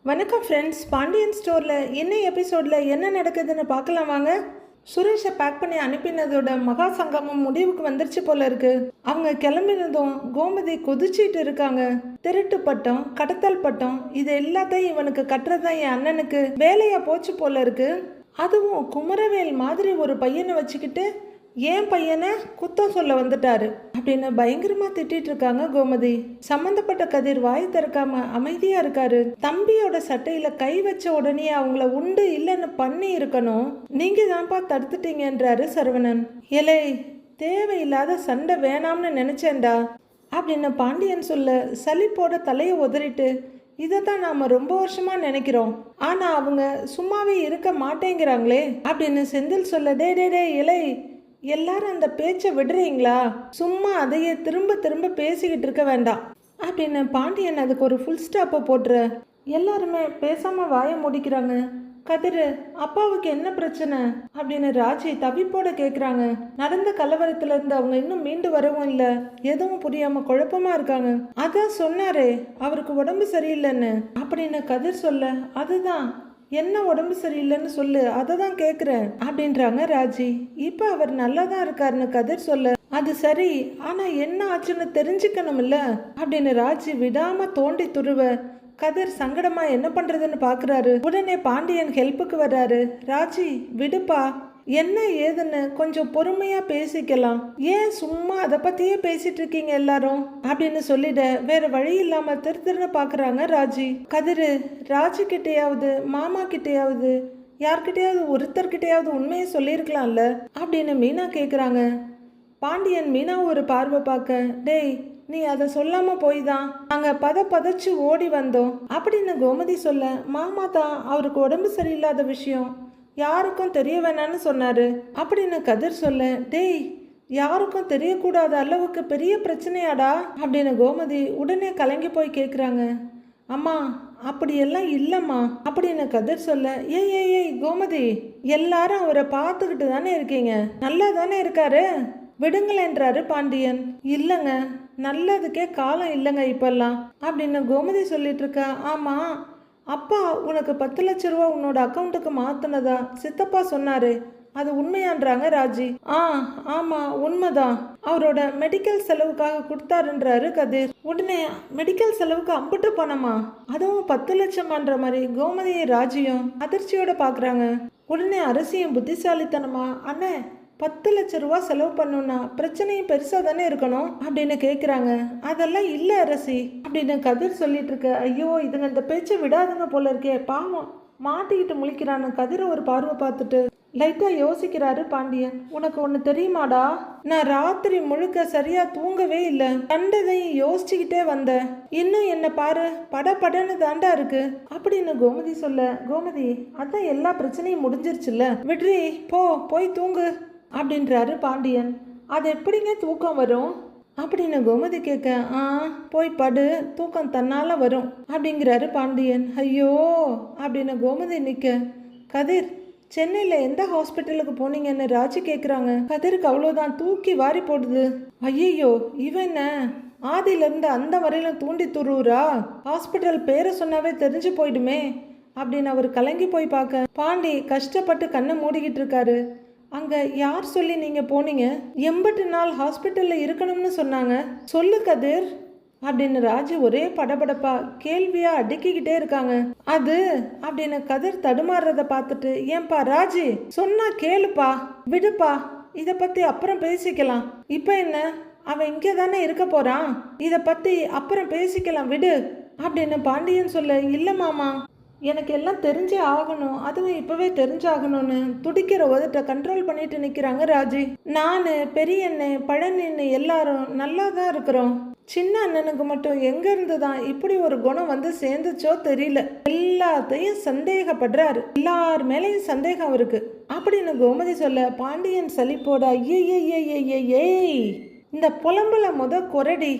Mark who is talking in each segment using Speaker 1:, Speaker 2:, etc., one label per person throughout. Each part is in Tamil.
Speaker 1: வணக்கம் ஃப்ரெண்ட்ஸ். பாண்டியன் ஸ்டோரில் என்ன எபிசோடில் என்ன நடக்குதுன்னு பார்க்கலாம் வாங்க. சுரேஷை பேக் பண்ணி அனுப்பினதோட மகா சங்கமம் முடிவுக்கு வந்துருச்சு போல இருக்கு. அவங்க கிளம்பினதும் கோமதி கொதிச்சிட்டு இருக்காங்க. திருட்டு பட்டம், கடத்தல் பட்டம், இது எல்லாத்தையும் இவனுக்கு கட்டுறதுதான் என் அண்ணனுக்கு வேலையா போச்சு போல இருக்கு. அதுவும் குமரவேல் மாதிரி ஒரு பையனை வச்சுக்கிட்டு ஏன் பையனை குத்தம் சொல்ல வந்துட்டாரு அப்படின்னு பயங்கரமா திட்டிட்டு இருக்காங்க கோமதி. சம்பந்தப்பட்ட கதிர் வாய் திறக்காம அமைதியா இருக்காரு. தம்பியோட சட்டையில கை வச்ச உடனே அவங்கள உண்டு இல்லைன்னு பண்ணி இருக்கணும், நீங்க தான்ப்பா தடுத்துட்டீங்கன்றாரு சரவணன். இலை தேவையில்லாத சண்டை வேணாம்னு நினைச்சேன்டா அப்படின்னு பாண்டியன் சொல்ல சலிப்போட தலையை உதறிட்டு, இதை தான் நாம ரொம்ப வருஷமா நினைக்கிறோம், ஆனா அவங்க சும்மாவே இருக்க மாட்டேங்கிறாங்களே அப்படின்னு செந்தில் சொல்ல, டே டே டே இலை, எல்லாரும் அந்த பேச்சை விடுறீங்களா? சும்மா அதையே திரும்ப திரும்ப பேசிக்கிட்டு இருக்க வேண்டாம் அப்படின்னு பாண்டியன் அதுக்கு ஒரு ஃபுல் ஸ்டாப்பை போட்டுற. எல்லாருமே பேசாம வாய முடிக்கிறாங்க. கதிர், அப்பாவுக்கு என்ன பிரச்சனை அப்படின்னு ராஜி தவிப்போட கேட்குறாங்க. நடந்த கலவரத்துல இருந்து அவங்க இன்னும் மீண்டு வரவும் இல்லை. எதுவும் புரியாம குழப்பமா இருக்காங்க. அதான் சொன்னாரே அவருக்கு உடம்பு சரியில்லைன்னு அப்படின்னு கதிர் சொல்ல, அதுதான் என்ன உடம்பு சரியில்லைன்னு சொல்லு, அதை தான் கேட்குறேன் அப்படின்றாங்க ராஜி. இப்போ அவர் நல்லா தான் இருக்காருன்னு கதிர் சொல்ல, அது சரி, ஆனா என்ன ஆச்சுன்னு தெரிஞ்சுக்கணும்ல அப்படின்னு ராஜி விடாம தோண்டி துருவ. கதிர் சங்கடமா என்ன பண்றதுன்னு பாக்குறாரு. உடனே பாண்டியன் ஹெல்ப்புக்கு வர்றாரு. ராஜி விடுப்பா, என்ன ஏதுன்னு கொஞ்சம் பொறுமையா பேசிக்கலாம், ஏன் சும்மா அதை பத்தியே பேசிட்டு இருக்கீங்க எல்லாரும் அப்படின்னு சொல்லிட வேற வழி இல்லாம திருன்னு பாக்குறாங்க ராஜி. கதிரு, ராஜி கிட்டையாவது மாமா கிட்டையாவது யார்கிட்டயாவது ஒருத்தர்கிட்டயாவது உண்மையை சொல்லியிருக்கலாம்ல அப்படின்னு மீனா கேக்குறாங்க. பாண்டியன் மீனா ஒரு பார்வை பார்க்க, டேய் நீ அதை சொல்லாம போய் தான் நாங்க பதச்சு ஓடி வந்தோம் அப்படின்னு கோமதி சொல்ல, மாமா தான் அவருக்கு உடம்பு சரியில்லாத விஷயம் யாருக்கும் தெரிய வேணான்னு சொன்னாரு அப்படின்னு கதிர் சொல்ல, டேய் யாருக்கும் தெரியக்கூடாத அளவுக்கு பெரிய பிரச்சனையாடா அப்படின்னு கோமதி உடனே கலங்கி போய் கேட்குறாங்க. அம்மா அப்படியெல்லாம் இல்லைம்மா அப்படின்னு கதிர் சொல்ல, ஏய் கோமதி, எல்லாரும் அவரை பார்த்துக்கிட்டு தானே இருக்கீங்க, நல்லா தானே இருக்காரு, விடுங்களேன்றாரு பாண்டியன். இல்லைங்க, நல்லதுக்கே காலம் இல்லைங்க இப்பெல்லாம் அப்படின்னு கோமதி சொல்லிட்டு இருக்கா. ஆமா, அப்பா உனக்கு 10 லட்ச ரூபா உன்னோட அக்கௌண்ட்டுக்கு மாத்தினதா சித்தப்பா சொன்னாரு, அது உண்மையான்றாங்க ராஜி. ஆமா உண்மைதான், அவரோட மெடிக்கல் செலவுக்காக கொடுத்தாருன்றாரு கதிர். உடனே மெடிக்கல் செலவுக்கு அம்புட்டு பணமா, அதுவும் 10 லட்சமான்ற மாதிரி கோமதியும் ராஜியும் அதிர்ச்சியோட பாக்குறாங்க. உடனே அரசியும் புத்திசாலித்தனமா, அண்ணே 10 லட்ச ரூபா செலவு பண்ணணும்னா பிரச்சனையும் பெருசா தானே இருக்கணும் அப்படின்னு கேட்குறாங்க. அதெல்லாம் இல்லை அரசி அப்படின்னு கதிர் சொல்லிட்டு இருக்க. ஐயோ இதுங்க இந்த பேச்சை விடாதுங்க போல இருக்கே, பாவம் மாட்டிக்கிட்டு முழிக்கிறான்னு கதிரை ஒரு பார்வை பார்த்துட்டு லைட்டா யோசிக்கிறாரு பாண்டியன். உனக்கு ஒன்று தெரியுமாடா, நான் ராத்திரி முழுக்க சரியா தூங்கவே இல்லை, கண்டதையும் யோசிச்சுக்கிட்டே வந்தேன், இன்னும் என்ன பாரு படன்னு தாண்டா இருக்கு அப்படின்னு கோமதி சொல்ல, கோமதி அதான் எல்லா பிரச்சனையும் முடிஞ்சிருச்சுல்ல, விட்ரி போய் தூங்கு அப்படின்றாரு பாண்டியன். அது எப்படிங்க தூக்கம் வரும் அப்படின்னு கோமதி கேட்க, போய் படு, தூக்கம் தன்னால வரும் அப்படிங்கிறாரு பாண்டியன். ஐயோ அப்படின்னு கோமதி நிற்க. கதிர், சென்னையில் எந்த ஹாஸ்பிட்டலுக்கு போனீங்கன்னு ராஜி கேட்குறாங்க. கதிருக்கு அவ்வளோதான் தூக்கி வாரி போடுது. ஐயோ இவன் என்ன ஆதியிலேருந்து அந்த வரையிலும் தூண்டி துருவுறா, ஹாஸ்பிட்டல் பேரை சொன்னாவே தெரிஞ்சு போயிடுமே அப்படின்னு அவர் கலங்கி போய் பார்க்க, பாண்டி கஷ்டப்பட்டு கண்ணை மூடிக்கிட்டு இருக்காரு. அங்கே யார் சொல்லி நீங்கள் போனீங்க, 80 நாள் ஹாஸ்பிட்டலில் இருக்கணும்னு சொன்னாங்க, சொல்லு கதிர் அப்படின்னு ராஜி ஒரே படபடப்பா கேள்வியா அடுக்கிக்கிட்டே இருக்காங்க. அது அப்படின்னு கதிர் தடுமாறுறத பார்த்துட்டு, ஏன்பா ராஜி சொன்னா கேளுப்பா, விடுப்பா, இதை பற்றி அப்புறம் பேசிக்கலாம், இப்போ என்ன அவன் இங்கே தானே இருக்க போறான், இதை பற்றி அப்புறம் பேசிக்கலாம் விடு அப்படின்னு பாண்டியன் சொல்ல, இல்லை மாமா எனக்கு எல்லாம் தெரிஞ்சே ஆகணும், அதுவும் இப்பவே தெரிஞ்சாகணும்னு துடிக்கிற உதட்ட கண்ட்ரோல் பண்ணிட்டு நிற்கிறாங்க ராஜி. நான் பெரியண்ணே பழனின்னு எல்லாரும் நல்லா தான் இருக்கிறோம், சின்ன அண்ணனுக்கு மட்டும் எங்க இருந்து தான் இப்படி ஒரு குணம் வந்து சேர்ந்துச்சோ தெரியல, எல்லாத்தையும் சந்தேகப்படுறாரு, எல்லார் மேலேயும் சந்தேகம் இருக்கு அப்படின்னு கோமதி சொல்ல, பாண்டியன் சலிப்போட, ஏய் இந்த புலம்புல குரடி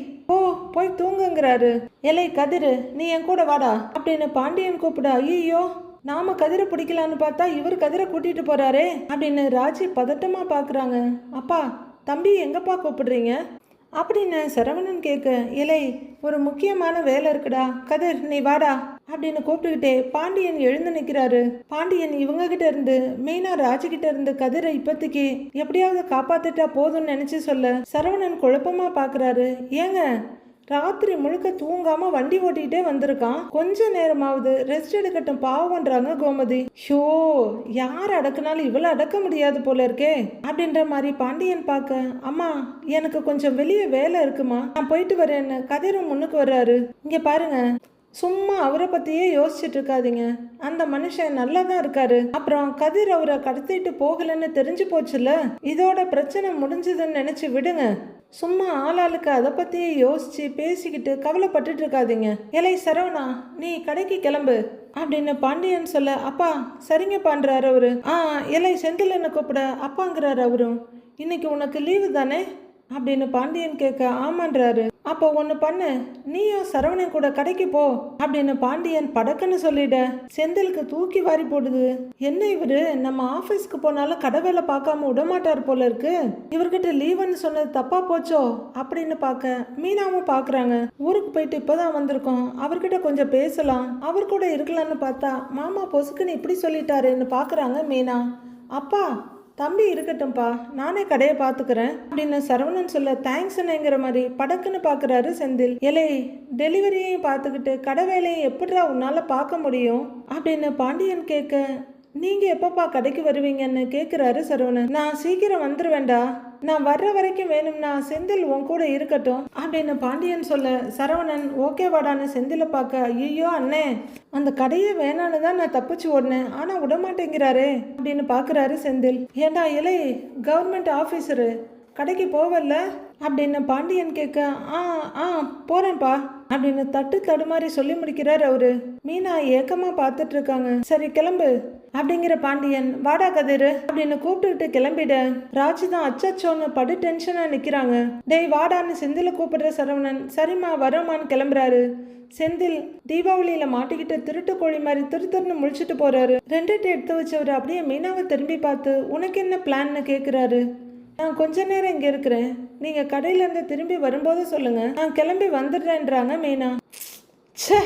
Speaker 1: போய் தூங்குங்கிறாரு. எலை கதிரு, நீ என் கூட வாடா அப்படின்னு பாண்டியன் கூப்பிட, ஐயோ நாம கதிரை பிடிக்கலான்னு பார்த்தா இவர் கதிரை கூட்டிட்டு போறாரே அப்படின்னு ராஜி பதட்டமா பாக்குறாங்க. அப்பா தம்பி எங்கப்பா கூப்பிடுறீங்க அப்படின்னு சரவணன் கேட்க, இலை ஒரு முக்கியமான வேலை இருக்குடா, கதிர் நீ வாடா அப்படின்னு கூப்பிட்டுக்கிட்டே பாண்டியன் எழுந்து நிற்கிறாரு. பாண்டியன் இவங்க கிட்ட இருந்து மீனா ராஜு கிட்ட இருந்து கதிரை இப்போதைக்கு எப்படியாவது காப்பாத்திட்டா போதும்னு நினைச்சு சொல்ல சரவணன் குழப்பமா பாக்குறாரு. ஏங்க ராத்திரி முழுக்க தூங்காம வண்டி ஓட்டிக்கிட்டே வந்திருக்கான், கொஞ்ச நேரமாவது ரெஸ்ட் எடுக்கட்டும் பாவம்ன்றாங்க கோமதி. ஷோ யார் அடக்குனாலும் இவ்வளவு அடக்க முடியாது போல இருக்கே அப்படின்ற மாதிரி பாண்டியன் பார்க்க, அம்மா எனக்கு கொஞ்சம் வெளியே வேலை இருக்குமா, நான் போயிட்டு வரேன்னு கதிரும் முன்னுக்கு வர்றாரு. இங்க பாருங்க, சும்மா அவரை பத்தியே யோசிச்சுட்டு இருக்காதீங்க, அந்த மனுஷன் நல்லா தான் இருக்காரு. அப்புறம் கதிர் அவரை கடத்திட்டு போகலன்னு தெரிஞ்சு போச்சுல, இதோட பிரச்சனை முடிஞ்சதுன்னு நினைச்சு விடுங்க. சும்மா ஆளாளுக்கு அதை பத்தியே யோசிச்சு பேசிக்கிட்டு கவலைப்பட்டுட்டு இருக்காதீங்க. இலை சரவணா, நீ கடைக்கு கிளம்பு அப்படின்னு பாண்டியன் சொல்ல, அப்பா சரிங்க பண்றாரு அவரு. இலை செந்திலன்னு கூப்பிட அப்பாங்கிறாரு அவரும். இன்னைக்கு உனக்கு லீவு தானே அப்படின்னு பாண்டியன் கேட்க ஆமான்றாரு. அப்போ ஒன்று பண்ணு, நீயும் சரவணன் கூட கடைக்கு போ அப்படின்னு பாண்டியன் படக்குன்னு சொல்லிட செந்திலுக்கு தூக்கி வாரி போடுது. என்ன இவரு நம்ம ஆஃபீஸ்க்கு போனாலும் கடை வேலை பார்க்காம விடமாட்டார் போல இருக்கு, இவர்கிட்ட லீவுன்னு சொன்னது தப்பா போச்சோ அப்படின்னு பார்க்க மீனாவும் பார்க்குறாங்க. ஊருக்கு போயிட்டு இப்போதான் வந்திருக்கோம், அவர்கிட்ட கொஞ்சம் பேசலாம், அவர் கூட இருக்கலாம்னு பார்த்தா மாமா பொசுக்குன்னு இப்படி சொல்லிட்டாருன்னு பார்க்குறாங்க மீனா. அப்பா தம்பி இருக்கட்டும்ப்பா, நானே கடையை பார்த்துக்கிறேன் அப்படின்னு சரவணன் சொல்ல தேங்க்ஸ்னுங்கிற மாதிரி படக்குன்னு பார்க்குறாரு செந்தில். இலை டெலிவரியையும் பார்த்துக்கிட்டு கடை வேலையும் எப்படிடா உன்னால் பார்க்க முடியும் அப்படின்னு பாண்டியன் கேட்க, நீங்கள் எப்பப்பா கடைக்கு வருவீங்கன்னு கேட்குறாரு சரவணன். நான் சீக்கிரம் வந்துடுவேண்டா, நான் வர்ற வரைக்கும் வேணும்னா செந்தில் உன் கூட இருக்கட்டும் அப்படின்னு பாண்டியன் சொல்ல சரவணன் ஓகே வாடான்னு செந்திலை பார்க்க, ஐயோ அண்ணே அந்த கடையே வேணான்னு தான் நான் தப்பிச்சு ஓடினேன், ஆனால் விடமாட்டேங்கிறாரே அப்படின்னு பார்க்குறாரு செந்தில். ஏண்டா இலை கவர்மெண்ட் ஆஃபீஸரு கடைக்கு போவல்ல அப்படின்னு பாண்டியன் கேட்க, போறேன்ப்பா அப்படின்னு தட்டு தடுமாறி சொல்லி முடிக்கிறார் அவரு. மீனா ஏக்கமா பார்த்துட்டு இருக்காங்க. சரி கிளம்பு அப்படிங்கிற பாண்டியன், வாடா கதிரு அப்படின்னு கூப்பிட்டுக்கிட்டு கிளம்பிட ராஜு தான் அச்சச்சோன்னு படு டென்ஷனா நிக்கிறாங்க. டேய் வாடான்னு செந்தில கூப்பிடுற சரவணன் சரிம்மா வரோமான்னு கிளம்புறாரு. செந்தில் தீபாவளியில மாட்டிக்கிட்டு திருட்டு கோழி மாதிரி திருத்துன்னு முழிச்சிட்டு போறாரு. ரெண்டு எடுத்து வச்சவர் அப்படியே மீனாவை திரும்பி பார்த்து உனக்கு என்ன பிளான்னு கேட்குறாரு. நான் கொஞ்ச நேரம் இங்கே இருக்கிறேன், நீங்கள் கடையிலேருந்து திரும்பி வரும்போது சொல்லுங்கள், நான் கிளம்பி வந்துடுறேன்றாங்க மீனா. ச்சே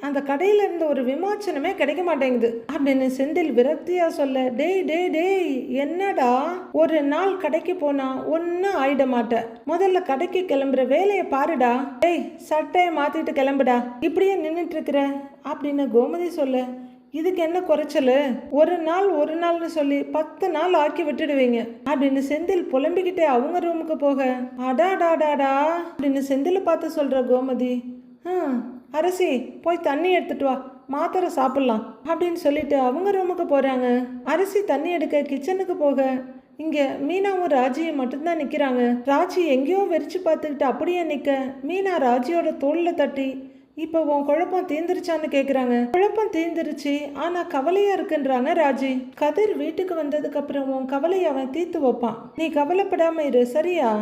Speaker 1: அந்த கடையிலேருந்து ஒரு விமோச்சனமே கிடைக்க மாட்டேங்குது அப்படின்னு செந்தில் விரக்தியாக சொல்ல, டேய் என்னடா ஒரு நாள் கடைக்கு போனா ஒன்றும் ஆயிட மாட்டேன், முதல்ல கடைக்கு கிளம்புற வேலையை பாருடா, டேய் சட்டையை மாற்றிட்டு கிளம்புடா, இப்படியே நின்றுட்டு இருக்கிற அப்படின்னு கோமதி சொல்ல, இதுக்கு என்ன குறைச்சல், ஒரு நாள்னு சொல்லி 10 நாள் ஆக்கி விட்டுடுவீங்க அப்படின்னு செந்தில் புலம்பிக்கிட்டே அவங்க ரூமுக்கு போக, அடாடாடாடா அப்படின்னு செந்தில பார்த்து சொல்ற கோமதி, அரசி போய் தண்ணி எடுத்துட்டு வா, மாத்திரை சாப்பிடலாம் அப்படின்னு சொல்லிட்டு அவங்க ரூமுக்கு போறாங்க. அரசி தண்ணி எடுக்க கிச்சனுக்கு போக இங்க மீனாவும் ராஜியும் மட்டும்தான் நிக்கிறாங்க. ராஜி எங்கேயோ வெறிச்சு பார்த்துக்கிட்டு அப்படியே நிக்க மீனா ராஜியோட தோல்ல தட்டி, இப்போ உன் குழப்பம் தீர்ந்துருச்சான்னு கேட்குறாங்க. குழப்பம் தீர்ந்துருச்சு, ஆனால் கவலையாக இருக்குன்றாங்க ராஜி. கதிர் வீட்டுக்கு வந்ததுக்கு அப்புறம் உன் கவலையை அவன் தீர்த்து வைப்பான், நீ கவலைப்படாம இரு சரியா,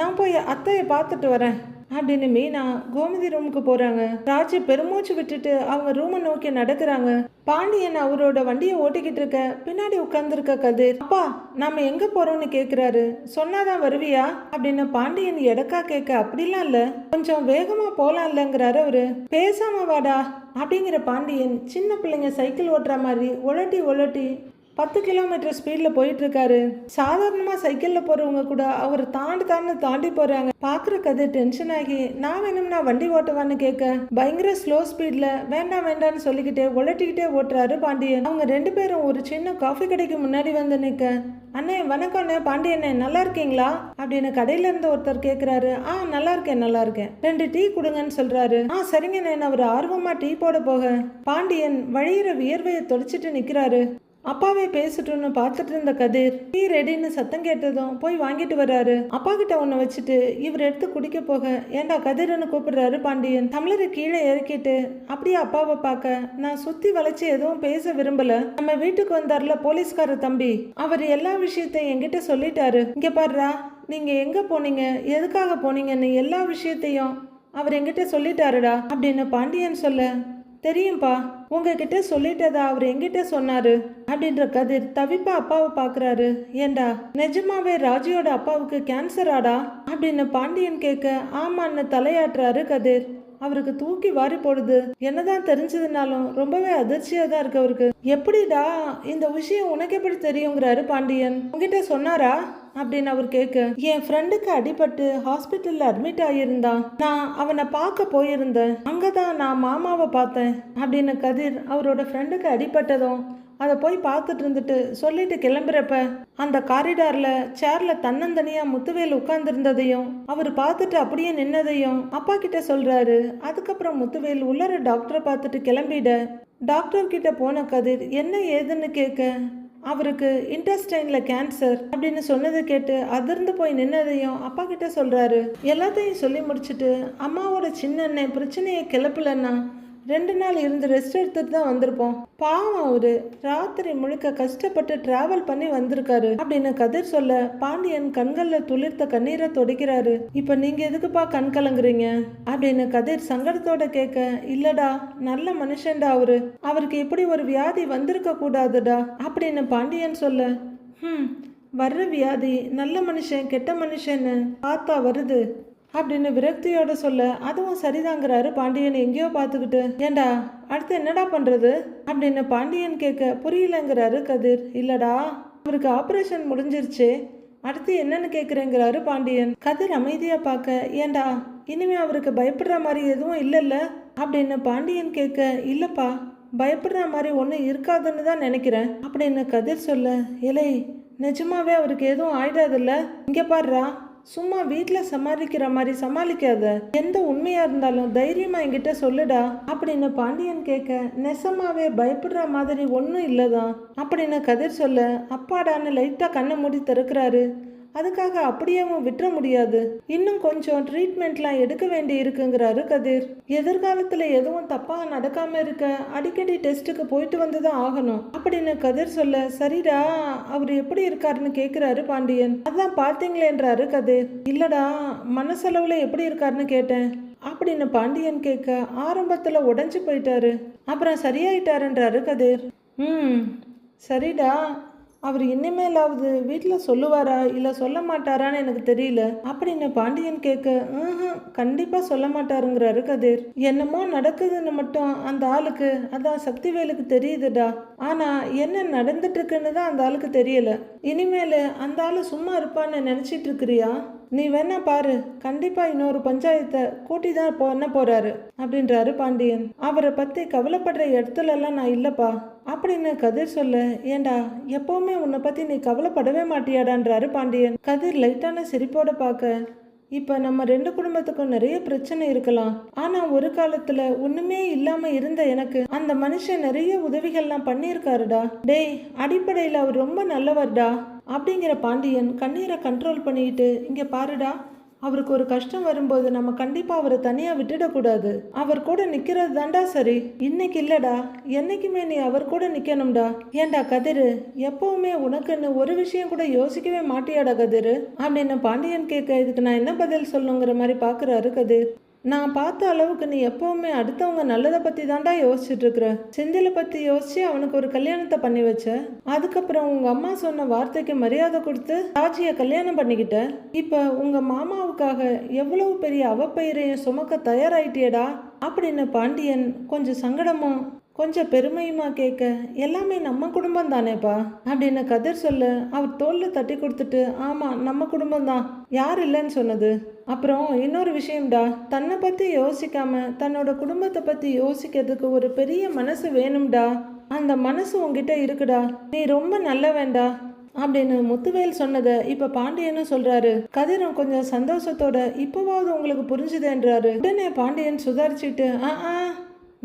Speaker 1: நான் போய் அத்தையை பார்த்துட்டு வரேன் அப்படின்னு மீனா கோமதி ரூமுக்கு போறாங்க. ராஜி பெருமூச்சு விட்டுட்டு அவங்க ரூமை நோக்கி நடக்கிறாங்க. பாண்டியன் அவரோட வண்டியை ஓட்டிக்கிட்டு இருக்க பின்னாடி உட்கார்ந்துருக்க கதிர், அப்பா நாம எங்க போறோம்னு கேக்குறாரு. சொன்னாதான் வருவியா அப்படின்னு பாண்டியன் எடக்கா கேட்க, அப்படிலாம் இல்ல கொஞ்சம் வேகமா போலாம் இல்லைங்கிறாரு அவரு. பேசாம வாடா அப்படிங்கிற பாண்டியன் சின்ன பிள்ளைங்க சைக்கிள் ஓட்டுற மாதிரி ஒலட்டி 10 கிலோமீட்டர் ஸ்பீடில் போயிட்டு இருக்காரு. சாதாரணமாக சைக்கிளில் போகிறவங்க கூட அவர் தாண்டி போகிறாங்க. பார்க்குற கதை டென்ஷன் ஆகி நான் வேணும்னா வண்டி ஓட்டுவான்னு கேட்க பயங்கர ஸ்லோ ஸ்பீடில் வேண்டான்னு சொல்லிக்கிட்டே உலட்டிக்கிட்டே ஓட்டுறாரு பாண்டியன். அவங்க 2 பேரும் ஒரு சின்ன காஃபி கடைக்கு முன்னாடி வந்து நிற்க, அண்ணே வணக்கம் அண்ணே, பாண்டியண்ணே நல்லா இருக்கீங்களா அப்படின்னு கடையில இருந்து ஒருத்தர் கேட்குறாரு. நல்லா இருக்கேன் 2 டீ கொடுங்கன்னு சொல்றாரு. சரிங்கண்ணே அவர் ஆர்வமா டீ போட போக பாண்டியன் வழியிற வியர்வையை தொலைச்சிட்டு நிற்கிறாரு. அப்பாவே பேசிட்டோன்னு பார்த்துட்டு இருந்த கதிர் டீ ரெடின்னு சத்தம் கேட்டதும் போய் வாங்கிட்டு வர்றாரு. அப்பா கிட்ட ஒன்று வச்சுட்டு இவர் எடுத்து குடிக்க போக, ஏண்டா கதிர்னு கூப்பிடுறாரு பாண்டியன். டம்ளரை கீழே இறக்கிட்டு அப்படியே அப்பாவை பார்க்க, நான் சுத்தி வளைச்சு எதுவும் பேச விரும்பல, நம்ம வீட்டுக்கு வந்தார்ல போலீஸ்கார தம்பி, அவர் எல்லா விஷயத்தையும் என்கிட்ட சொல்லிட்டாரு. இங்க பாருடா, நீங்க எங்க போனீங்க எதுக்காக போனீங்கன்னு எல்லா விஷயத்தையும் அவர் என்கிட்ட சொல்லிட்டாருடா அப்படின்னு பாண்டியன் சொல்ல, தெரியும்பா உங்ககிட்ட சொல்லிட்டதா அவர் எங்கிட்ட சொன்னாரு அப்படின்ற கதிர் தவிப்பா அப்பாவை பாக்குறாரு. ஏண்டா நிஜமாவே ராஜியோட அப்பாவுக்கு கேன்சராடா அப்படின்னு பாண்டியன் கேட்க, ஆமான்னு தலையாட்டுறாரு கதிர். அவருக்கு தூக்கி வாரி போடுது. என்னதான் தெரிஞ்சதுனாலும் ரொம்பவே அதிர்ச்சியா தான் இருக்கு அவருக்கு. எப்படிடா இந்த விஷயம் உனக்கு எப்படி தெரியுங்கிறாரு பாண்டியன். உங்ககிட்ட சொன்னாரா அப்படின்னு அவர் கேட்க, என் ஃப்ரெண்டுக்கு அடிபட்டு ஹாஸ்பிட்டல்ல அட்மிட் ஆகியிருந்தான். நான் அவனை பார்க்க போயிருந்தேன். அங்கதான் நான் மாமாவை பார்த்தேன் அப்படின்னு கதிர் அவரோட ஃப்ரெண்டுக்கு அடிபட்டதும் அதை போய் பார்த்துட்டு இருந்துட்டு சொல்லிட்டு கிளம்புறப்ப அந்த காரிடார்ல சேர்ல தன்னந்தனியா முத்துவேல் உட்கார்ந்துருந்ததையும் அவர் பார்த்துட்டு அப்படியே நின்னதையும் அப்பா கிட்ட சொல்றாரு. அதுக்கப்புறம் முத்துவேல் உள்ளர டாக்டரை பார்த்துட்டு கிளம்பிட டாக்டர் கிட்ட போன கதிர் என்ன ஏதுன்னு கேட்க அவருக்கு இன்டெஸ்டைன்ல கேன்சர் அப்படின்னு சொன்னதை கேட்டு அதிர்ந்து போய் நின்னதையும் அப்பா கிட்ட சொல்றாரு. எல்லாத்தையும் சொல்லி முடிச்சுட்டு அம்மாவோட சின்ன அண்ணன் பிரச்சனையை கிளப்பலன்னா 2 நாள் இருந்து ரெஸ்ட் எடுத்துட்டு தான் வந்திருப்போம். பாவம் அவரு ராத்திரி முழுக்க கஷ்டப்பட்டு டிராவல் பண்ணி வந்திருக்காரு அப்படின்னு கதிர் சொல்ல பாண்டியன் கண்கள்ல துளிர்த்த கண்ணீரை தொடைக்கிறாரு. இப்ப நீங்க எதுக்குப்பா கண் கலங்குறீங்க அப்படின்னு கதிர் சங்கடத்தோட கேட்க, இல்லடா நல்ல மனுஷன்டா அவருக்கு இப்படி ஒரு வியாதி வந்திருக்க கூடாதுடா அப்படின்னு பாண்டியன் சொல்ல, வர்ற வியாதி நல்ல மனுஷன் கெட்ட மனுஷன்னு பார்த்தா வருது அப்படின்னு விரக்தியோட சொல்ல, அதுவும் சரிதாங்கிறாரு பாண்டியன் எங்கேயோ பார்த்துக்கிட்டு. ஏண்டா அடுத்து என்னடா பண்றது அப்படின்னு பாண்டியன் கேட்க, புரியலங்கிறாரு கதிர். இல்லடா அவருக்கு ஆப்ரேஷன் முடிஞ்சிருச்சு, அடுத்து என்னன்னு கேட்குறேங்கிறாரு பாண்டியன். கதிர் அமைதியா பார்க்க, ஏண்டா இனிமே அவருக்கு பயப்படுற மாதிரி எதுவும் இல்லைல்ல அப்படின்னு பாண்டியன் கேட்க, இல்லப்பா பயப்படுற மாதிரி ஒன்றும் இருக்காதுன்னு தான் நினைக்கிறேன் அப்படின்னு கதிர் சொல்ல, இலை நிஜமாவே அவருக்கு எதுவும் ஆயிடாதுல்ல, இங்கே பாடுறா சும்மா வீட்டில் சமாளிக்கிற மாதிரி சமாளிக்காத, எந்த உண்மையா இருந்தாலும் தைரியமா என்கிட்ட சொல்லுடா அப்படின்னு பாண்டியன் கேட்க, நெசமாவே பயப்படுற மாதிரி ஒன்றும் இல்லதான் அப்படின்னு கதிர் சொல்ல, அப்பாடான்னு லைட்டா கண்ணை மூடி திறக்கிறாரு. அதுக்காக அப்படியேவும் விட்டுற முடியாது, இன்னும் கொஞ்சம் ட்ரீட்மெண்ட்லாம் எடுக்க வேண்டி இருக்குங்கிறாரு கதிர். எதிர்காலத்துல எதுவும் தப்பா நடக்காம இருக்க அடிக்கடி டெஸ்ட்டுக்கு போயிட்டு வந்துதான் ஆகணும் அப்படின்னு கதிர் சொல்ல, சரிடா அவர் எப்படி இருக்காருன்னு கேட்கிறாரு பாண்டியன். அதான் பார்த்தீங்களேன்றாரு கதிர். இல்லடா மனசளவுல எப்படி இருக்காருன்னு கேட்டேன் அப்படின்னு பாண்டியன் கேட்க, ஆரம்பத்துல உடைஞ்சு போயிட்டாரு, அப்புறம் சரியாயிட்டாருன்றாரு கதிர். சரிடா அவர் இனிமேலாவது வீட்டில் சொல்லுவாரா இல்லை சொல்ல மாட்டாரான்னு எனக்கு தெரியல அப்படின்னு பாண்டியன் கேட்க, கண்டிப்பாக சொல்ல மாட்டாருங்கிறாரு கதிர். என்னமோ நடக்குதுன்னு மட்டும் அந்த ஆளுக்கு, அதான் சக்திவேலுக்கு தெரியுதுடா, ஆனால் என்ன நடந்துட்டு இருக்குன்னு தான் அந்த ஆளுக்கு தெரியல. இனிமேல் அந்த ஆளு சும்மா இருப்பான்னு நினச்சிட்டு இருக்கிறியா? நீ வேணா பாரு, கண்டிப்பா இன்னொரு பஞ்சாயத்தை கூட்டி தான் பண்ண போறாரு அப்படின்றாரு பாண்டியன். அவரை பத்தி கவலைப்படுற இடத்துல எல்லாம் நான் இல்லப்பா அப்படின்னு கதிர் சொல்ல, ஏண்டா எப்பவுமே உன்னை பத்தி நீ கவலைப்படவே மாட்டியாடான்றாரு பாண்டியன். கதிர் லைட்டான சிரிப்போட பார்க்க, இப்ப நம்ம 2 குடும்பத்துக்கும் நிறைய பிரச்சனை இருக்கலாம், ஆனா ஒரு காலத்துல ஒண்ணுமே இல்லாம இருந்த எனக்கு அந்த மனுஷன் நிறைய உதவிகள்லாம் பண்ணியிருக்காருடா. டேய் அடிப்படையில் அவர் ரொம்ப நல்லவர்டா அப்படிங்கிற பாண்டியன் கண்ணீரை கண்ட்ரோல் பண்ணிக்கிட்டு, இங்க பாருடா அவருக்கு ஒரு கஷ்டம் வரும்போது நம்ம கண்டிப்பா அவரை தனியா விட்டுடக்கூடாது, அவர் கூட நிக்கிறது தாண்டா சரி. இன்னைக்கு இல்லடா என்னைக்குமே நீ அவர் கூட நிக்கணும்டா. ஏண்டா கதிரு எப்பவுமே உனக்குன்னு ஒரு விஷயம் கூட யோசிக்கவே மாட்டியாடா கதிரு அப்படின்னு பாண்டியன் கேட்க, இதுக்கு நான் என்ன பதில் சொல்லுங்கிற மாதிரி பாக்குறாரு கதிர். நான் பார்த்த அளவுக்கு நீ எப்பவுமே அடுத்தவங்க நல்லதை பத்தி தாண்டா யோசிச்சுட்டு இருக்கிற. செந்திலை பத்தி யோசிச்சு அவனுக்கு ஒரு கல்யாணத்தை பண்ணி வச்ச, அதுக்கப்புறம் உங்க அம்மா சொன்ன வார்த்தைக்கு மரியாதை கொடுத்து ராஜியை கல்யாணம் பண்ணிக்கிட்ட. இப்ப உங்க மாமாவுக்காக எவ்வளவு பெரிய அவப்பெயரையும் சுமக்க தயாராயிட்டியடா அப்படின்னு பாண்டியன் கொஞ்சம் சங்கடமும் கொஞ்சம் பெருமையுமா கேட்க, எல்லாமே நம்ம குடும்பம் தானேப்பா அப்படின்னு கதிர் சொல்ல, அவர் தோல்ல தட்டி கொடுத்துட்டு, ஆமா நம்ம குடும்பம் தான், யார் இல்லைன்னு சொன்னது. அப்புறம் இன்னொரு விஷயம்டா, தன்னை பத்தி யோசிக்காம தன்னோட குடும்பத்தை பத்தி யோசிக்கிறதுக்கு ஒரு பெரிய மனசு வேணும்டா, அந்த மனசு உங்ககிட்ட இருக்குடா, நீ ரொம்ப நல்லவேண்டா அப்படின்னு முத்துவேல் சொன்னதை இப்ப பாண்டியனும் சொல்றாரு. கதிரும் கொஞ்சம் சந்தோஷத்தோட இப்பவாவது உங்களுக்கு புரிஞ்சுதேன்றாரு. உடனே பாண்டியன் சுதாரிச்சுட்டு,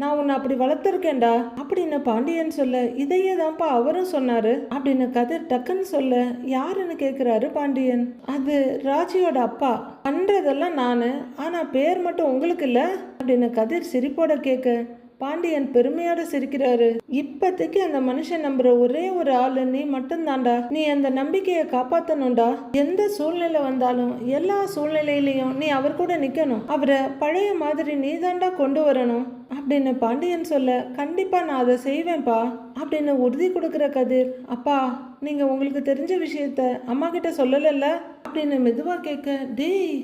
Speaker 1: நான் உன்னை அப்படி வளர்த்துருக்கேன்டா அப்படின்னு பாண்டியன் சொல்ல, இதையே தான்ப்பா அவரும் சொன்னாரு அப்படின்னு கதிர் டக்குன்னு சொல்ல, யாருன்னு கேட்குறாரு பாண்டியன். அது ராஜியோட அப்பா, பண்றதெல்லாம் நானு, ஆனா பேர் மட்டும் உங்களுக்கு இல்லை அப்படின்னு கதிர் சிரிப்போட கேட்க, பாண்டியன் பெருமையோட சிரிக்கிறாரு. இப்போதைக்கு அந்த மனுஷன் நம்புற ஒரே ஒரு ஆளு நீ மட்டும்தான்டா, நீ அந்த நம்பிக்கையை காப்பாற்றணும்டா. எந்த சூழ்நிலை வந்தாலும் எல்லா சூழ்நிலையிலையும் நீ அவர் கூட நிக்கணும், அவரை பழைய மாதிரி நீ தாண்டா கொண்டு வரணும் அப்படின்னு பாண்டியன் சொல்ல, கண்டிப்பா நான் அதை செய்வேன்ப்பா அப்படின்னு உறுதி கொடுக்குற கதிர். அப்பா நீங்க உங்களுக்கு தெரிஞ்ச விஷயத்த அம்மா கிட்ட சொல்லலைல்ல அப்படின்னு மெதுவா கேட்க, டேய்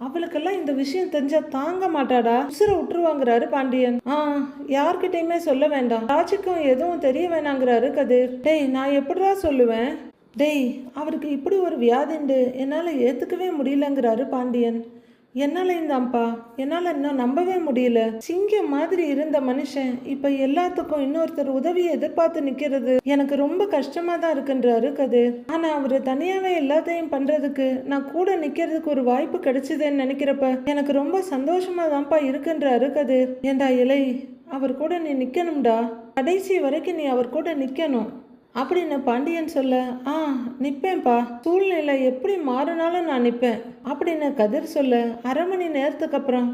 Speaker 1: அவளுக்கெல்லாம் இந்த விஷயம் தெரிஞ்சா தாங்க மாட்டாடா, உசுர விட்டுருவாங்கிறாரு பாண்டியன். யார்கிட்டயுமே சொல்ல வேண்டாம், ராஜிக்கும் எதுவும் தெரிய வேணாங்கிறாரு கதிர். டேய் நான் எப்படிடா சொல்லுவேன்? டேய் அவருக்கு இப்படி ஒரு வியாதிண்டு என்னால் ஏற்றுக்கவே முடியலங்கிறாரு பாண்டியன். என்னாலையும் தான்ப்பா, என்னால் இன்னும் நம்பவே முடியல. சிங்கம் மாதிரி இருந்த மனுஷன் இப்போ எல்லாத்துக்கும் இன்னொருத்தர் உதவியை எதிர்பார்த்து நிற்கிறது எனக்கு ரொம்ப கஷ்டமாக தான் இருக்குன்றாரு கதிர். ஆனால் அவர் தனியாகவே எல்லாத்தையும் பண்ணுறதுக்கு நான் கூட நிற்கிறதுக்கு ஒரு வாய்ப்பு கிடைச்சிதுன்னு நினைக்கிறப்ப எனக்கு ரொம்ப சந்தோஷமாக தான்ப்பா இருக்குன்றாரு கதிர். ஏண்டா இலை, அவர் கூட நீ நிற்கணும்டா, கடைசி வரைக்கும் நீ அவர் கூட நிற்கணும் அப்படின்னு பாண்டியன் சொல்ல, நிற்பேன்ப்பா, சூழ்நிலை எப்படி மாறினாலும் நான் நிற்பேன் அப்படின்னு கதிர் சொல்ல, அரை மணி நேரத்துக்கு அப்புறம்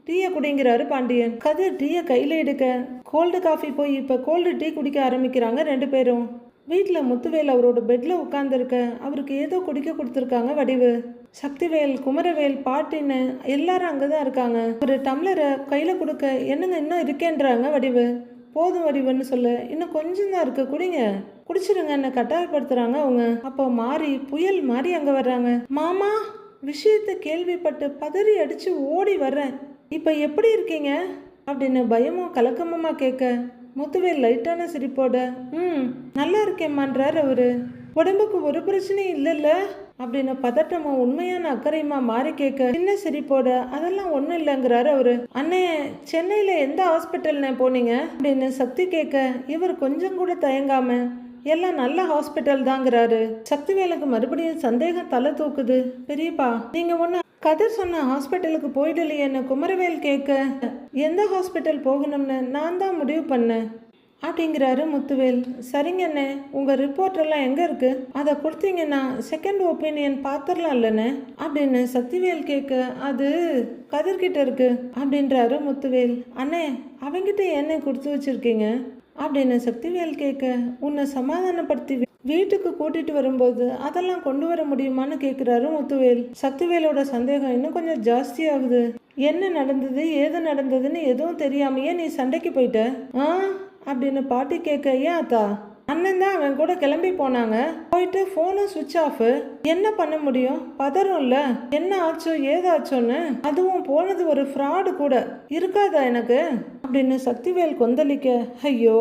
Speaker 1: டீயை குடிங்கிறாரு பாண்டியன். கதிர் டீயை கையில் எடுக்க கோல்டு காஃபி போய் இப்போ கோல்டு டீ குடிக்க ஆரம்பிக்கிறாங்க ரெண்டு பேரும். வீட்டில் முத்துவேல் அவரோட பெட்டில் உட்காந்துருக்க அவருக்கு ஏதோ குடிக்க கொடுத்துருக்காங்க வடிவு. சக்திவேல், குமரவேல், பாட்டின்னு எல்லாரும் அங்கே தான் இருக்காங்க. ஒரு டம்ளரை கையில் கொடுக்க என்னங்க இன்னும் இருக்கேன்றாங்க வடிவு. போதும் வடிவன்னு சொல்ல, இன்னும் கொஞ்சம் தான் இருக்கு, குடிங்க, குடிச்சிருங்க என்ன கட்டாயப்படுத்துறாங்க அவங்க. அப்போ மாறி புயல் மாதிரி அங்கே வர்றாங்க. மாமா, விஷயத்தை கேள்விப்பட்டு பதறி அடிச்சு ஓடி வர்றேன், இப்போ எப்படி இருக்கீங்க அப்படின்னு பயமும் கலக்கமுமா கேட்க முத்துவேல் லைட்டான சிரிப்போட நல்லா இருக்கேம்மான்றார் அவரு. உடம்புக்கு ஒரு பிரச்சனையும் இல்லைல்ல அப்படின்னு பதட்டமும் உண்மையான அக்கறையுமா மாறி கேட்க சின்ன சிரிப்போட அதெல்லாம் ஒன்றும் இல்லைங்கிறாரு அவரு. அண்ணே, சென்னையில் எந்த ஹாஸ்பிட்டல்னே போனீங்க அப்படின்னு சக்தி கேட்க இவர் கொஞ்சம் கூட தயங்காம எல்லாம் நல்ல ஹாஸ்பிட்டல் தாங்கிறாரு. சக்திவேலுக்கு மறுபடியும் சந்தேகம் தலை தூக்குது. பெரியப்பா, நீங்க ஒன்று கதிர் சொன்ன ஹாஸ்பிட்டலுக்கு போயிடலையேன்னு குமரவேல் கேட்க எந்த ஹாஸ்பிட்டல் போகணும்னு நான் தான் முடிவு பண்ணேன் அப்படிங்கிறாரு முத்துவேல். சரிங்கண்ணே, உங்கள் ரிப்போர்ட் எல்லாம் எங்கே இருக்குது, அதை கொடுத்தீங்கன்னா செகண்ட் ஒப்பீனியன் பார்த்துடலாம் இல்லைண்ணே அப்படின்னு சக்திவேல் கேட்க அது கதிர்கிட்ட இருக்கு அப்படின்றாரு முத்துவேல். அண்ணே, அவங்கிட்ட என்ன கொடுத்து வச்சிருக்கீங்க அப்படின்னு சக்திவேல் கேட்க உன்னை சமாதானப்படுத்தி வீட்டுக்கு கூட்டிட்டு வரும்போது அதெல்லாம் கொண்டு வர முடியுமான்னு கேட்குறாரு முத்துவேல். சக்திவேலோட சந்தேகம் இன்னும் கொஞ்சம் ஜாஸ்தி ஆகுது. என்ன நடந்தது, ஏது நடந்ததுன்னு எதுவும் தெரியாமையே நீ சண்டைக்கு போயிட்ட அப்படின்னு பாட்டி கேட்க, ஏன் அத்தா, அண்ணன் தான் அவன் கூட கிளம்பி போனாங்க, போயிட்டு ஃபோனும் சுவிட்ச் ஆஃப், என்ன பண்ண முடியும், பதறும்ல, என்ன ஆச்சோ ஏதாச்சோன்னு, அதுவும் போனது ஒரு ஃப்ராடு கூட இருக்காதா எனக்கு அப்படின்னு சக்திவேல் கொந்தளிக்க, ஐயோ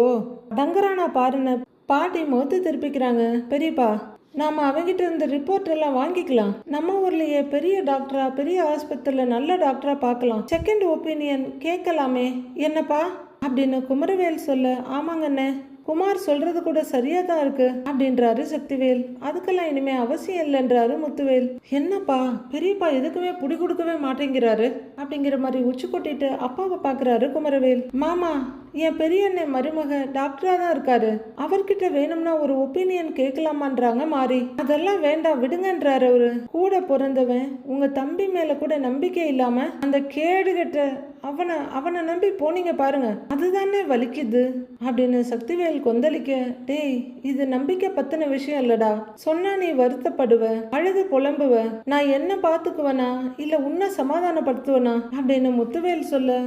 Speaker 1: டங்கரானா பாருன்னு பாட்டி முகத்து திருப்பிக்கிறாங்க. பெரியப்பா, நாம அவங்கிட்ட இருந்த ரிப்போர்ட் எல்லாம் வாங்கிக்கலாம், நம்ம ஊர்லயே பெரிய டாக்டரா, பெரிய ஆஸ்பத்திரியில் நல்ல டாக்டரா பார்க்கலாம், செகண்ட் ஒப்பீனியன் கேட்கலாமே என்னப்பா அப்படின்னு குமரவேல் சொல்ல, ஆமாங்கண்ணே, குமார் சொல்றது கூட சரியா தான் இருக்கு அப்படின்றாரு சக்திவேல். அதுக்கெல்லாம் இனிமே அவசியம் இல்லைன்றாரு முத்துவேல். என்னப்பா, பெரியப்பா எதுக்குமே புடி கொடுக்கவே மாட்டேங்கிறாரு அப்படிங்கிற மாதிரி உச்சி கொட்டிட்டு அப்பாவை பாக்குறாரு குமரவேல். மாமா, என் பெரிய அண்ணன் மருமக டாக்டரா தான் இருக்காரு, அவர்கிட்ட வேணும்னா ஒரு ஒப்பீனியன் கேட்கலாமான்றாங்க மாறி. அதெல்லாம் வேண்டாம் விடுங்கன்றாரு அவரு. கூட பிறந்தவன், உங்க தம்பி மேல கூட நம்பிக்கை இல்லாம அந்த கேடுகட்ட அவனை நம்பி போனீங்க பாருங்க, அதுதானே வலிக்குது அப்படின்னு சக்திவேல் கொந்தளிக்க, டேய் இது நம்பிக்கை பத்தின விஷயம் இல்லடா, சொன்னா நீ வருத்தப்படுவ, அழுது புலம்புவ, நான் என்ன பாத்துக்குவனா இல்ல உன்னை சமாதானப்படுத்துவனா அப்படின்னு முத்துவேல் சொல்ல,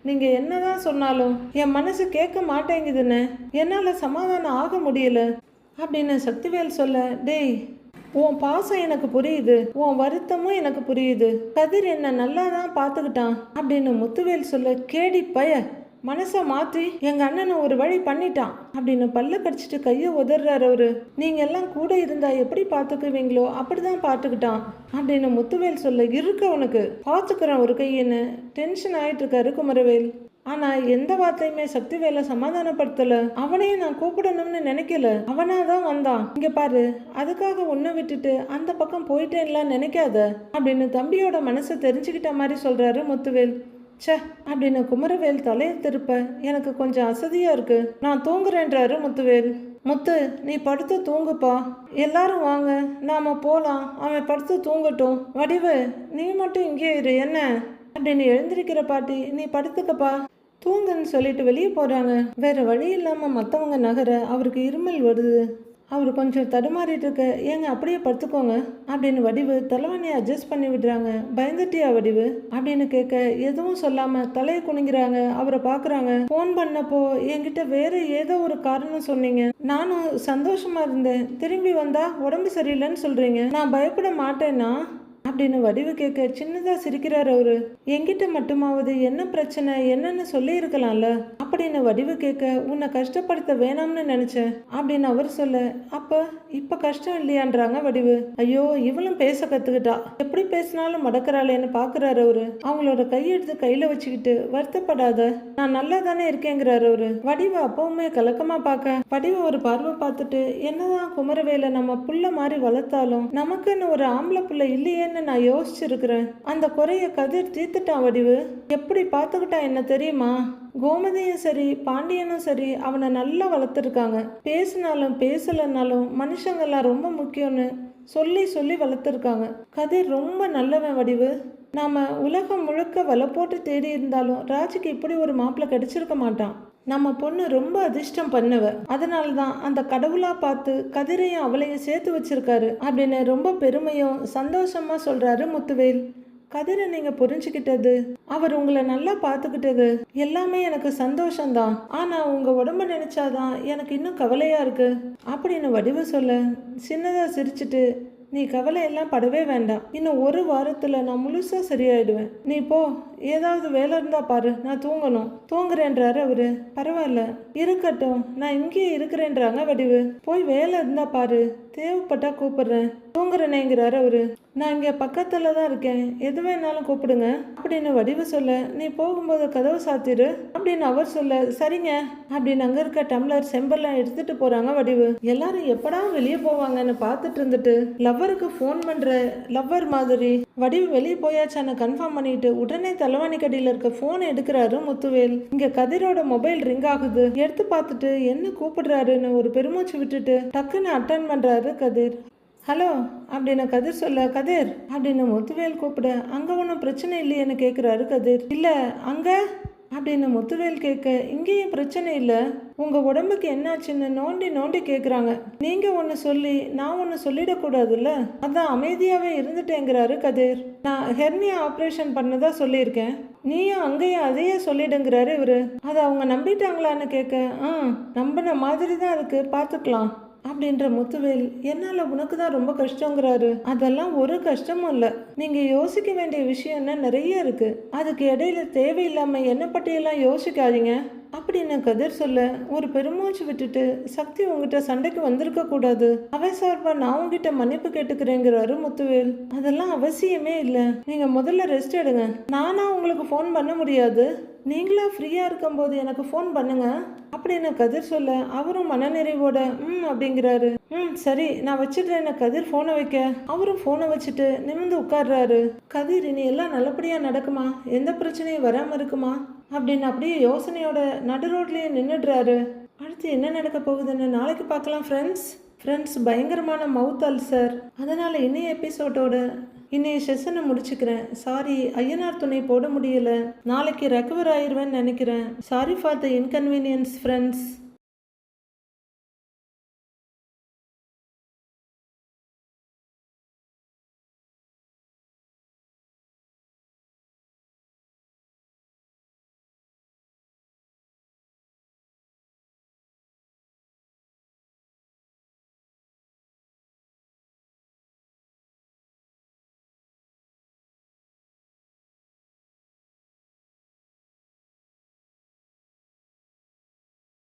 Speaker 1: நீங்க என்னதான் சொன்னாலும் என் மனசு கேட்க மாட்டேங்குதுன்னு, என்னால சமாதானம் ஆக முடியல அப்படின்னு சக்திவேல் சொல்ல, டேய் உன் பாசம் எனக்கு புரியுது, உன் வருத்தமும் எனக்கு புரியுது, கதிர் என்ன நல்லா தான் பார்த்துக்கிட்டான் அப்படின்னு முத்துவேல் சொல்ல, கேடி பய மனசை மாற்றி எங்கள் அண்ணனை ஒரு வழி பண்ணிட்டான் அப்படின்னு பல்ல கடிச்சிட்டு கையை உதறாரு அவரு. நீங்கள் எல்லாம் கூட இருந்தா எப்படி பார்த்துக்குவீங்களோ அப்படிதான் பார்த்துக்கிட்டான் அப்படின்னு முத்துவேல் சொல்ல, இருக்க உனக்கு பார்த்துக்கிறேன் ஒரு கையின்னு டென்ஷன் ஆயிட்டு இருக்காரு குமரவேல். ஆனால் எந்த வார்த்தையுமே சக்திவேலை சமாதானப்படுத்தல. அவனையும் நான் கூப்பிடணும்னு நினைக்கல, அவனாதான் வந்தான். இங்க பாரு, அதுக்காக உன்னை விட்டுட்டு அந்த பக்கம் போயிட்டேன்லாம் நினைக்காத அப்படின்னு தம்பியோட மனசை தெரிஞ்சுக்கிட்ட மாதிரி சொல்றாரு முத்துவேல். சே அப்படின்னு குமரவேல் தலையை திருப்ப, எனக்கு கொஞ்சம் அசதியா இருக்கு, நான் தூங்குறேன்றாரு முத்துவேல். முத்து, நீ படுத்து தூங்குப்பா, எல்லாரும் வாங்க நாம போலாம், அவன் படுத்து தூங்கட்டும், வடிவு நீ மட்டும் இங்கே இரு என்ன அப்படின்னு எழுந்திருக்கிற பாட்டி, நீ படுத்துக்கப்பா தூங்குன்னு சொல்லிட்டு வெளியே போறாங்க. வேற வழி இல்லாம மற்றவங்க நகர அவருக்கு இருமல் வருது. அவர் கொஞ்சம் தடுமாறிட்டு இருக்க, ஏங்க அப்படியே படுத்துக்கோங்க அப்படின்னு வடிவு தலைவனையை அட்ஜஸ்ட் பண்ணி விடுறாங்க. பயந்துட்டியா வடிவு அப்படின்னு கேட்க எதுவும் சொல்லாம தலையை குனிங்கிறாங்க. அவரை பாக்குறாங்க. போன் பண்ணப்போ என்கிட்ட வேற ஏதோ ஒரு காரணம் சொன்னீங்க, நானும் சந்தோஷமா இருந்தேன், திரும்பி வந்தா உடம்பு சரியில்லைன்னு சொல்றீங்க, நான் பயப்பட மாட்டேன்னா அப்படின்னு வடிவு கேட்க சின்னதா சிரிக்கிறாரு அவரு. என்கிட்ட மட்டுமாவது என்ன பிரச்சனை என்னன்னு சொல்லி இருக்கலாம்ல அப்படின்னு வடிவு கேட்க, உன்னை கஷ்டப்படுத்த வேணாம்னு நினைச்சேன் அப்படின்னு அவர் சொல்ல, அப்ப இப்ப கஷ்டம் இல்லையான்றாங்க வடிவு. ஐயோ இவளும் பேச கத்துக்கிட்டா, எப்படி பேசினாலும் மடக்கிறாளேன்னு பாக்குறாரு அவரு. அவங்களோட கையெடுத்து கையில வச்சுக்கிட்டு, வருத்தப்படாத நான் நல்லா தானே இருக்கேங்கிறாரு அவரு. வடிவு அப்பவுமே கலக்கமா பார்க்க, வடிவு ஒரு பார்வை பார்த்துட்டு, என்னதான் குமரவேலை நம்ம புள்ள மாதிரி வளர்த்தாலும் நமக்குன்னு ஒரு ஆம்பளை புள்ள இல்லையேன்னு நான் யோசிச்சிருக்கிறேன். அந்த குறைய கதிர் தீர்த்துட்டான் வடிவு. எப்படி பார்த்துக்கிட்டா என்ன தெரியுமா? கோமதியும் சரி பாண்டியனும் சரி அவனை நல்லா வளர்த்துருக்காங்க. பேசினாலும் பேசலனாலும் மனுஷங்கெல்லாம் ரொம்ப முக்கியம்னு சொல்லி சொல்லி வளர்த்துருக்காங்க. கதிர் ரொம்ப நல்லவன் வடிவு. நாம உலகம் முழுக்க வலை போட்டு தேடி இருந்தாலும் ராஜுக்கு இப்படி ஒரு மாப்பிள்ளை கிடைச்சிருக்க மாட்டான். நம்ம பொண்ணு ரொம்ப அதிர்ஷ்டம் பண்ணுவ, அதனால தான் அந்த கடவுளா பார்த்து கதிரையும் அவளையும் சேர்த்து வச்சிருக்காரு அப்படின்னு ரொம்ப பெருமையும் சந்தோஷமா சொல்றாரு முத்துவேல். கதிரை நீங்க புரிஞ்சுக்கிட்டது, அவர் உங்களை நல்லா பார்த்துக்கிட்டது எல்லாமே எனக்கு சந்தோஷம்தான். ஆனா உங்க உடம்ப நினைச்சாதான் எனக்கு இன்னும் கவலையா இருக்கு அப்படின்னு வடிவு சொல்ல, சின்னதா சிரிச்சுட்டு, நீ கவலையெல்லாம் படவே வேண்டாம், இன்னும் ஒரு வாரத்துல நான் முழுசா சரியாயிடுவேன். நீ போ, ஏதாவது வேலை இருந்தா பாரு, நான் தூங்குறேன்றாரு அவரு. பரவாயில்ல இருக்கட்டும், நான் இங்கேயே இருக்கிறேன்றாங்க வடிவு. போய் வேலை இருந்தா பாரு, தேவைப்பட்டா கூப்பிடுறேன், தூங்குறேனேங்கிறாரு அவரு. நான் இங்க பக்கத்துல தான் இருக்கேன், எது வேணாலும் கூப்பிடுங்க அப்படின்னு வடிவு சொல்ல, நீ போகும்போது கதவு சாத்திரு அப்படின்னு அவர் சொல்ல, சரிங்க அப்படின்னு அங்க இருக்க டம்ளர் செம்பெல்லாம் எடுத்துட்டு போறாங்க வடிவு. எல்லாரும் எப்படா வெளியே போவாங்கன்னு பார்த்துட்டு இருந்துட்டு லவ்வருக்கு ஃபோன் பண்ற லவ்வர் மாதிரி வடிவு வெளியே போயாச்சான்னு கன்ஃபார்ம் பண்ணிட்டு உடனே தலைவாணி கடியில இருக்க போன் எடுக்கிறாரு முத்துவேல். இங்க கதிரோட மொபைல் ரிங் ஆகுது. எடுத்து பார்த்துட்டு என்ன கூப்பிடுறாருன்னு ஒரு பெருமூச்சு விட்டுட்டு டக்குன்னு அட்டன் பண்றாரு கதிர். ஹலோ அப்படின்னு கதிர் சொல்ல, கதிர் அப்படின்னு முத்துவேல் கூப்பிட, அங்க ஒன்றும் பிரச்சனை இல்லையேன்னு கேட்குறாரு கதிர். இல்ல அங்க அப்படின்னு முத்துவேல் கேட்க, இங்கேயும் பிரச்சனை இல்லை, உங்க உடம்புக்கு என்னாச்சுன்னு நோண்டி நோண்டி கேட்குறாங்க. நீங்க ஒன்று சொல்லி நான் ஒன்று சொல்லிடக்கூடாதுல்ல, அதான் அமைதியாவே இருந்துட்டேங்கிறாரு கதிர். நான் ஹெர்னியா ஆப்ரேஷன் பண்ணதா சொல்லியிருக்கேன், நீயும் அங்கேயும் அதையே சொல்லிடுங்கிறாரு இவரு. அதை அவங்க நம்பிட்டாங்களான்னு கேட்க, நம்பின மாதிரி தான் இருக்கு, பார்த்துக்கலாம் அப்படின்ற முத்துவேல். என்னால உனக்கு தான் ரொம்ப கஷ்டங்கிறாரு. அதெல்லாம் ஒரு கஷ்டமும் இல்லை, நீங்க யோசிக்க வேண்டிய விஷயம்னா நிறைய இருக்கு, அதுக்கு இடையில தேவையில்லாம என்ன பற்றியெல்லாம் யோசிக்காதீங்க அப்படின்னு கதிர் சொல்ல, ஒரு பெருமூச்சு விட்டுட்டு, சக்தி உங்ககிட்ட சண்டைக்கு வந்திருக்க கூடாது, அவை சார்பா நான் உங்ககிட்ட மன்னிப்பு கேட்டுக்கிறேங்கிறாரு முத்துவேல். அதெல்லாம் அவசியமே இல்லை, நீங்க முதல்ல ரெஸ்ட் எடுங்க, நானா உங்களுக்கு ஃபோன் பண்ண முடியாது, நீங்களா ஃப்ரீயா இருக்கும்போது எனக்கு ஃபோன் பண்ணுங்க அப்படின்னு கதிர் சொல்ல, அவரும் மனநிறைவோட அப்படிங்கிறாரு. சரி நான் வச்சிடுறேன்னு கதிர் போனை வைக்க, அவரும் போனை வச்சுட்டு நிமிர்ந்து உட்கார்றாரு. கதிர் இனி எல்லாம் நல்லபடியா நடக்குமா, எந்த பிரச்சனையும் வராம இருக்குமா அப்படின்னு அப்படியே யோசனையோட நடு ரோட்லயே நின்றுடுறாரு. அடுத்து என்ன நடக்க போகுதுன்னு நாளைக்கு பார்க்கலாம் ஃப்ரெண்ட்ஸ். பயங்கரமான மவுத் அல்சர், அதனால இன்னைய எபிசோடோட இன்னைய செஷனை முடிச்சுக்கிறேன். சாரி ஐயனார் துணை போட முடியல, நாளைக்கு ரெக்கவர் ஆயிடுவேன்னு நினைக்கிறேன். Sorry for the inconvenience friends.